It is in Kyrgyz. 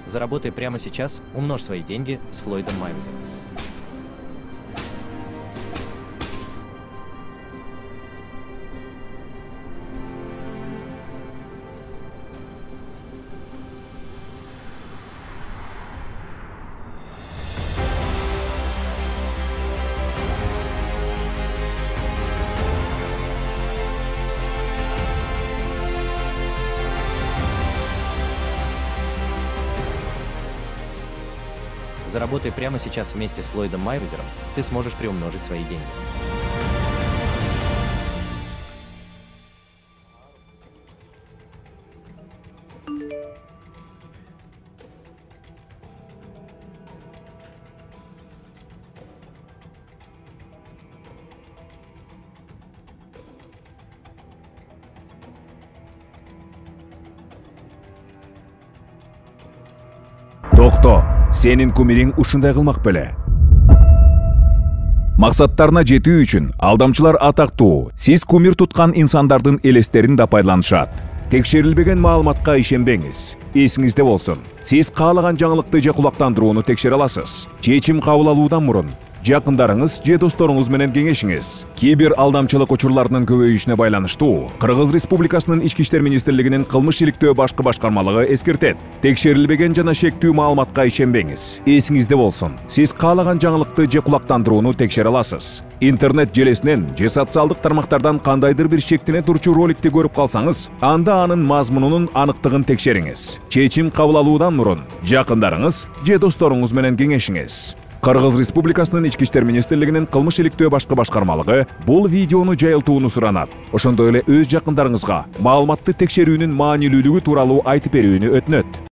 Заработай прямо сейчас, умножь свои деньги с Флойдом Майвезером. Заработай прямо сейчас вместе с Флойдом Майвезером, ты сможешь приумножить свои деньги. Токто, сенин кумириң ушундай кылмак беле. Максаттарына жетүү үчүн алдамчылар атактуу, сиз кумир туткан инсандардын элестерин да пайдаланышат. Текшерилбеген маалыматка ишенбеңиз. Эсиңизде болсун, сиз каалаган жаңылыкты же кулактандырууну текшере аласыз. Чечим кабыл алуудан мурун жакындарыңыз же досторуңуз менен кеңешиңиз. Кибер алдамчылык учурларынын көбөйүшүнө байланыштуу Кыргыз Республикасынын Ички иштер министрлигинин кылмыш иликтөө башкы башкармалыгы эскертет. Текшерилбеген жана шектүү маалыматка ишенбеңиз. Эсиңизде болсун, сиз каалаган жаңылыкты же кулактандырууну текшере аласыз. Интернет желесинен же социалдык тармактардан кандайдыр бир шектине турчу роликти көрүп калсаңыз, анда анын мазмунунун аныктыгын текшериңиз. Чечим кабыл алуудан мурун жакындарыңыз же досторуңуз менен кеңешиңиз. Кыргыз Республикасынын Ички иштер министрлигинин кылмыш иликтөө башкы башкармалыгы бул видеону жайылтууну суранат. Ошондой эле өз жакындарыңызга маалыматты текшерүүнүн маанилүүлүгү тууралуу айтып берүүнү өтүнөт.